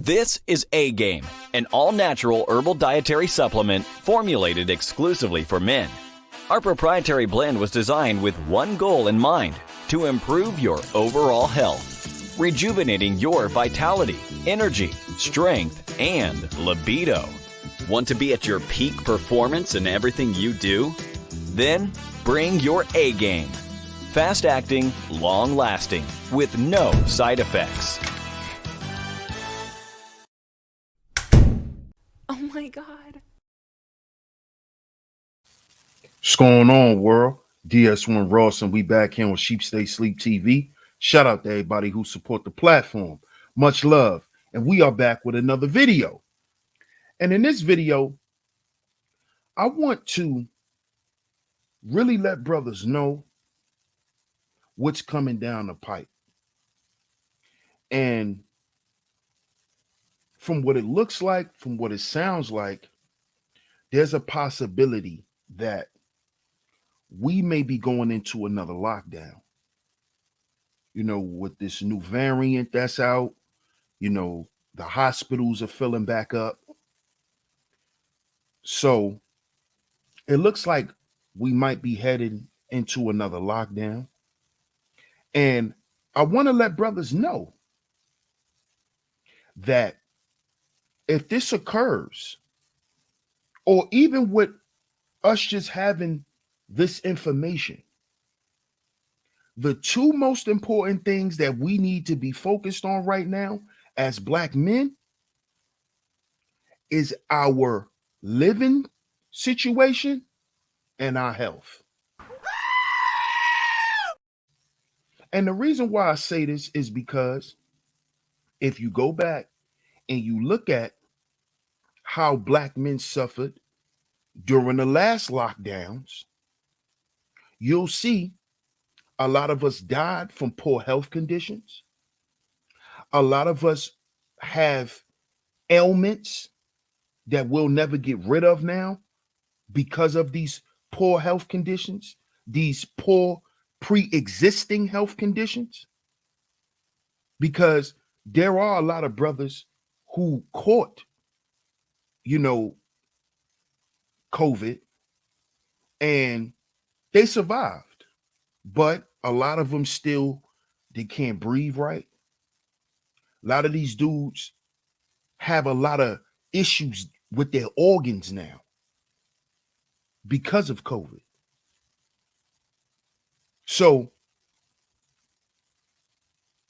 This is A-Game, an all-natural herbal dietary supplement formulated exclusively for men. Our proprietary blend was designed with one goal in mind: to improve your overall health, rejuvenating your vitality, energy, strength, and libido. Want to be at your peak performance in everything you do? Then bring your A-Game. Fast-acting, long-lasting, with no side effects. Oh my God. What's going on, world? DS1 Ross, and we back here on SHEEPSTAYSLEEPTV. Shout out to everybody who support the platform. Much love. And we are back with another video. And in this video, I want to really let brothers know what's coming down the pipe. And from what it looks like, from what it sounds like, there's a possibility that we may be going into another lockdown. You know, with this new variant that's out, you know, the hospitals are filling back up. So it looks like we might be headed into another lockdown. And I want to let brothers know that if this occurs, or even with us just having this information, the two most important things that we need to be focused on right now as Black men is our living situation and our health. And the reason why I say this is because if you go back and you look at how Black men suffered during the last lockdowns, you'll see a lot of us died from poor health conditions. A lot of us have ailments that we'll never get rid of now because of these poor health conditions, these poor pre-existing health conditions. Because there are a lot of brothers who caught, you know, COVID and they survived, but a lot of them still, they can't breathe right. A lot of these dudes have a lot of issues with their organs now because of COVID. So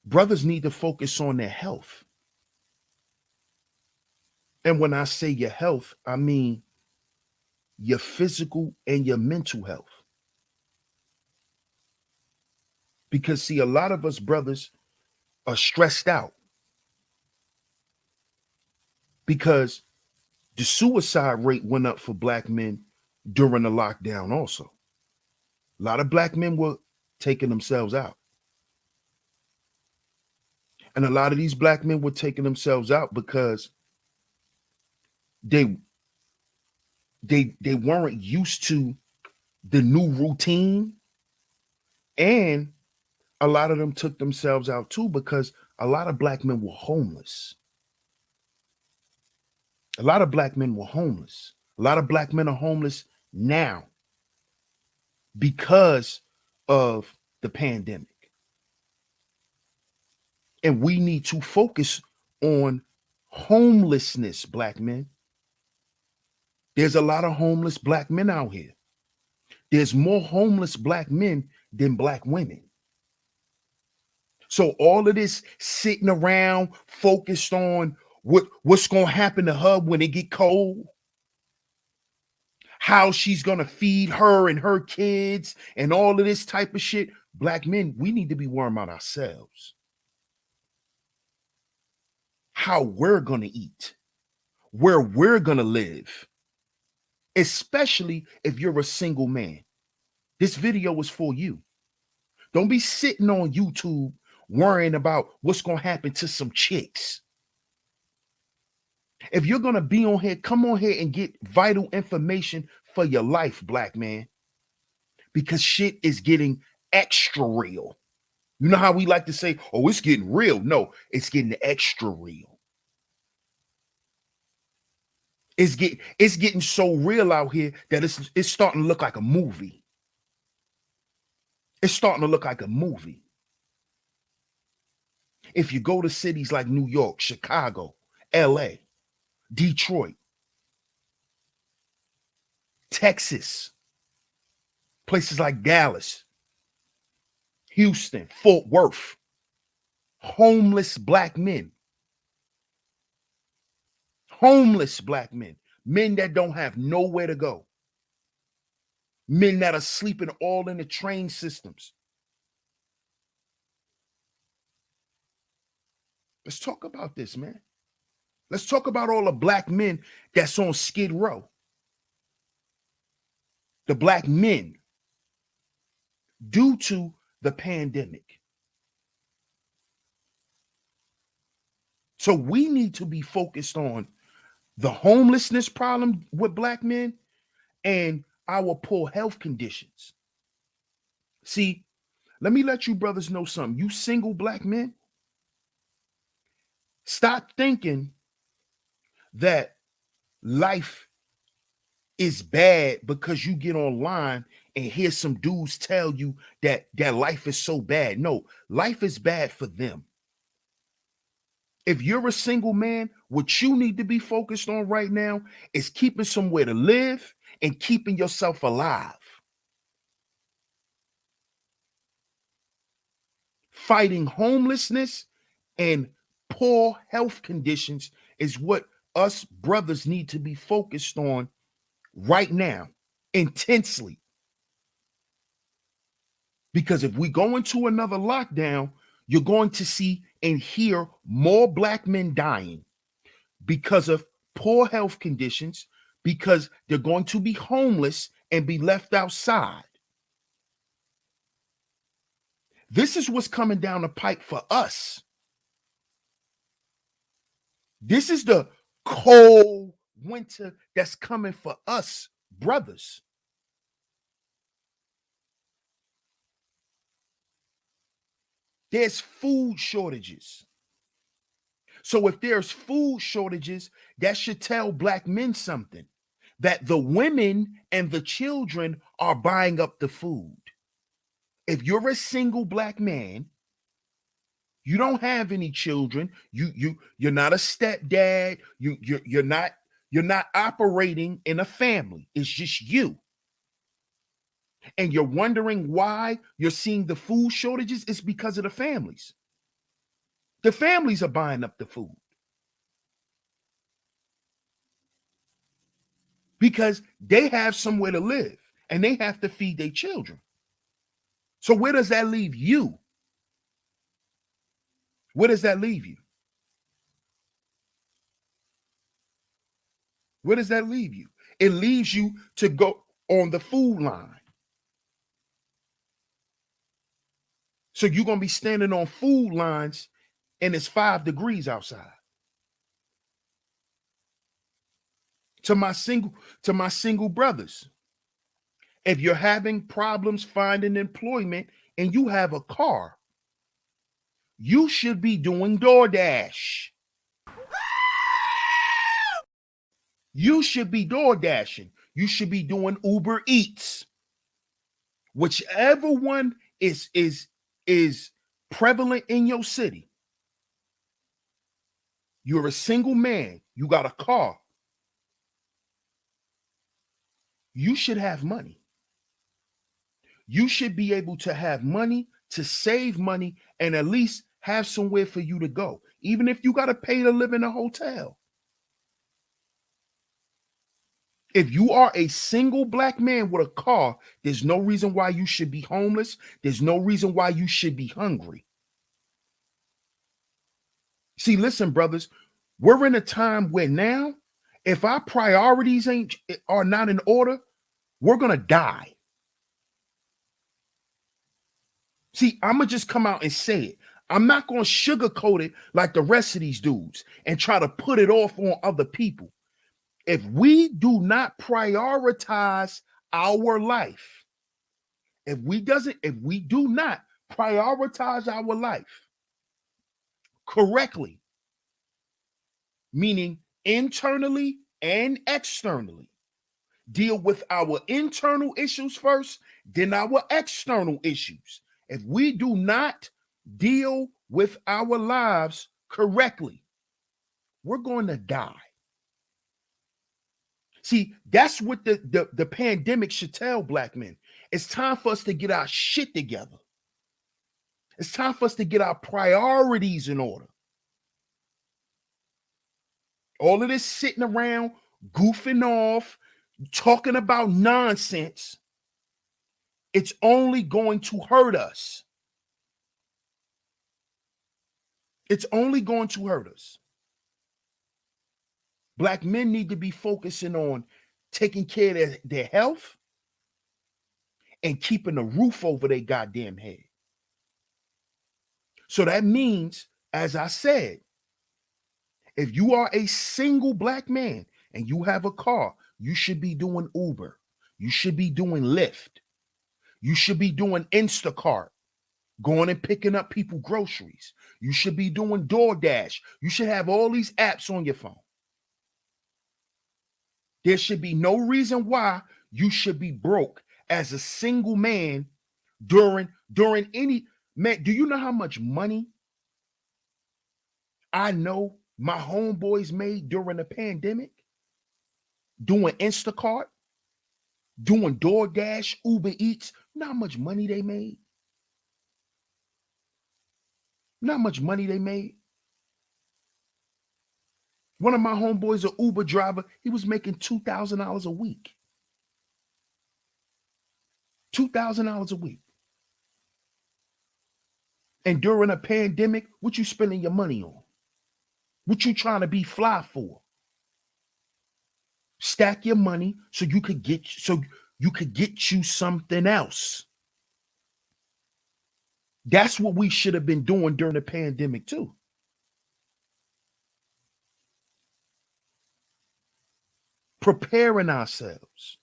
brothers need to focus on their health. And when I say your health, I mean your physical and your mental health. Because see, a lot of us brothers are stressed out because the suicide rate went up for Black men during the lockdown also. A lot of Black men were taking themselves out. And a lot of these Black men were taking themselves out because they weren't used to the new routine. And a lot of them took themselves out too because a lot of Black men were homeless. A lot of Black men were homeless. A lot of Black men are homeless now because of the pandemic. And we need to focus on homelessness, Black men. There's a lot of homeless Black men out here. There's more homeless Black men than Black women. So all of this sitting around focused on what's going to happen to her when it get cold, how she's going to feed her and her kids and all of this type of shit. Black men, we need to be worrying about ourselves. How we're going to eat, where we're going to live, especially if you're a single man. This video is for you. Don't be sitting on YouTube worrying about what's going to happen to some chicks. If you're going to be on here, come on here and get vital information for your life, Black man, because shit is getting extra real. You know how we like to say, oh, it's getting real. No, it's getting extra real. It's getting so real out here that it's starting to look like a movie. It's starting to look like a movie. If you go to cities like New York, Chicago, LA, Detroit, Texas, places like Dallas, Houston, Fort Worth, homeless black men, men that don't have nowhere to go, men that are sleeping all in the train systems. Let's talk about this, man. Let's talk about all the black men that's on Skid Row. The black men due to the pandemic. So we need to be focused on the homelessness problem with black men and our poor health conditions. See, let me let you brothers know something. You single black men, stop thinking that life is bad because you get online and hear some dudes tell you that life is so bad. No, life is bad for them. If you're a single man, what you need to be focused on right now is keeping somewhere to live and keeping yourself alive. Fighting homelessness and poor health conditions is what us brothers need to be focused on right now, intensely. Because if we go into another lockdown, you're going to see and hear more black men dying because of poor health conditions, because they're going to be homeless and be left outside. This is what's coming down the pipe for us. This is the cold winter that's coming for us, brothers. There's food shortages. So if there's food shortages, that should tell black men something, that the women and the children are buying up the food. If you're a single black man, you don't have any children, you're not a stepdad, you're not operating in a family. It's just you. And you're wondering why you're seeing the food shortages. It's because of the families. The families are buying up the food because they have somewhere to live and they have to feed their children. So where does that leave you? Where does that leave you? Where does that leave you? It leaves you to go on the food line. So you're going to be standing on food lines and it's 5 degrees outside. To my single brothers, if you're having problems finding employment and you have a car, you should be doing DoorDash. You should be door dashing. You should be doing Uber Eats. Whichever one is prevalent in your city. You're a single man. You got a car. You should have money. You should be able to have money, to save money, and at least have somewhere for you to go, even if you got to pay to live in a hotel. If you are a single black man with a car, there's no reason why you should be homeless. There's no reason why you should be hungry. See, listen, brothers, we're in a time where now, if our priorities are not in order, we're gonna die. See, I'm gonna just come out and say it. I'm not gonna sugarcoat it like the rest of these dudes and try to put it off on other people. If we do not prioritize our life, if we do not prioritize our life correctly, meaning internally and externally. Deal with our internal issues first, then our external issues. If we do not deal with our lives correctly, we're going to die. See, that's what the pandemic should tell black men. It's time for us to get our shit together. It's time for us to get our priorities in order. All of this sitting around, goofing off, talking about nonsense, it's only going to hurt us. It's only going to hurt us. Black men need to be focusing on taking care of their health and keeping a roof over their goddamn head. So that means, as I said, if you are a single black man and you have a car, you should be doing Uber. You should be doing Lyft. You should be doing Instacart, going and picking up people groceries. You should be doing DoorDash. You should have all these apps on your phone. There should be no reason why you should be broke as a single man during any man. Do you know how much money I know my homeboys made during the pandemic? Doing Instacart, doing DoorDash, Uber Eats. You know how much money they made? You know how much money they made? One of my homeboys, an Uber driver, he was making $2,000 a week. $2,000 a week. And during a pandemic, what you spending your money on? What you trying to be fly for? Stack your money so you could get you something else. That's what we should have been doing during the pandemic too. Preparing ourselves.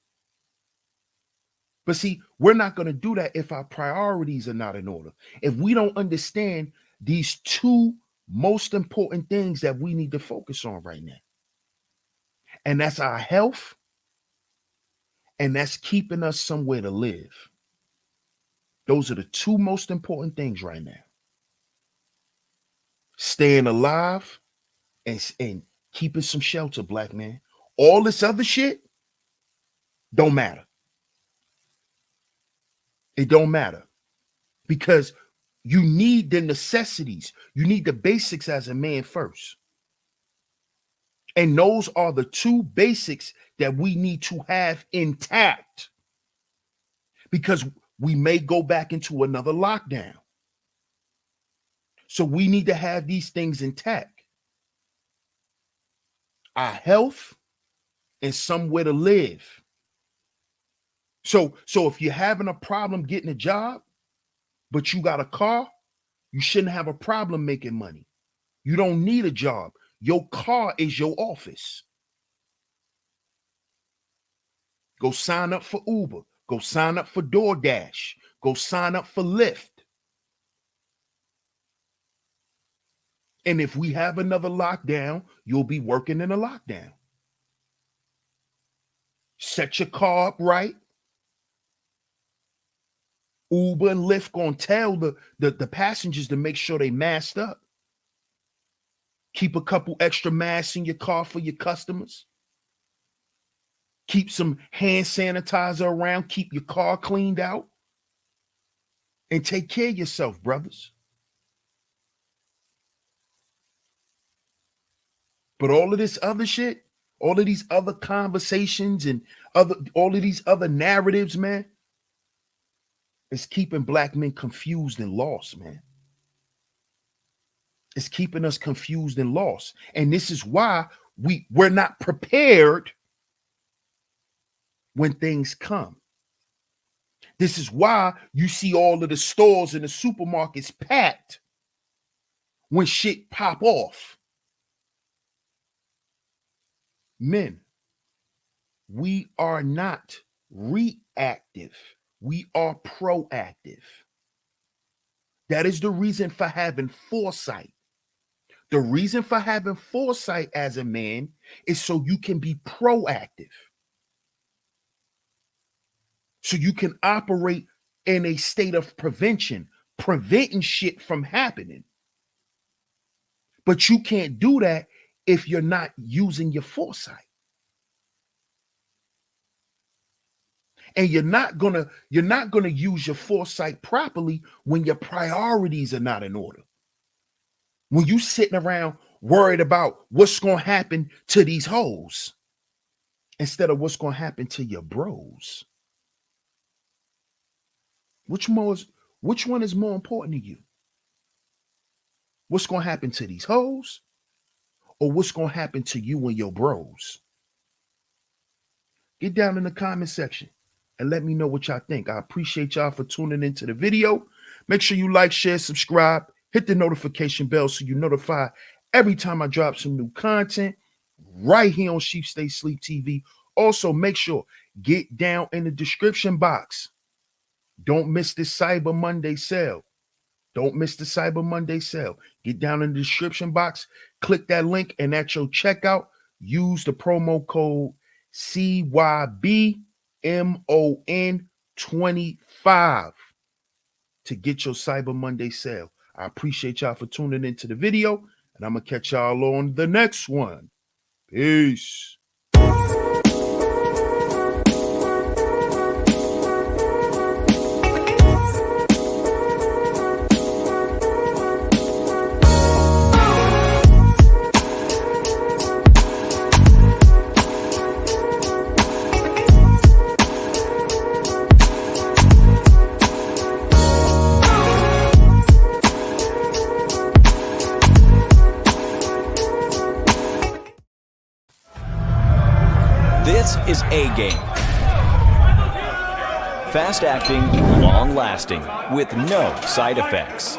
But see, we're not going to do that if our priorities are not in order. If we don't understand these two most important things that we need to focus on right now. And that's our health, and that's keeping us somewhere to live. Those are the two most important things right now. Staying alive and keeping some shelter, black man. All this other shit don't matter. It don't matter. Because you need the necessities. You need the basics as a man first. And those are the two basics that we need to have intact. Because we may go back into another lockdown. So we need to have these things intact. Our health and somewhere to live. So if you're having a problem getting a job, but you got a car, you shouldn't have a problem making money. You don't need a job. Your car is your office. Go sign up for Uber. Go sign up for DoorDash. Go sign up for Lyft. And if we have another lockdown, you'll be working in a lockdown. Set your car up right. Uber and Lyft gonna tell the passengers to make sure they masked up. Keep a couple extra masks in your car for your customers. Keep some hand sanitizer around. Keep your car cleaned out. And take care of yourself, brothers. But all of this other shit, all of these other conversations and all of these other narratives, man, it's keeping black men confused and lost, man. It's keeping us confused and lost. And this is why we're not prepared when things come. This is why you see all of the stores and the supermarkets packed when shit pop off. Men, we are not reactive. We are proactive. That is the reason for having foresight. The reason for having foresight as a man is so you can be proactive. So you can operate in a state of prevention, preventing shit from happening. But you can't do that if you're not using your foresight. And you're not gonna use your foresight properly when your priorities are not in order. When you sitting around worried about what's gonna happen to these hoes instead of what's gonna happen to your bros. Which one is more important to you? What's gonna happen to these hoes, or what's gonna happen to you and your bros? Get down in the comment section and let me know what y'all think. I appreciate y'all for tuning into the video. Make sure you like, share, subscribe, hit the notification bell so you're notified every time I drop some new content right here on Sheep Stay Sleep TV. Also, make sure, get down in the description box. Don't miss this Cyber Monday sale. Don't miss the Cyber Monday sale. Get down in the description box, click that link, and at your checkout, use the promo code CYBMON25 to get your Cyber Monday sale. I appreciate y'all for tuning into the video, and I'm going to catch y'all on the next one. Peace. This is A-Game. Fast acting, long lasting, with no side effects.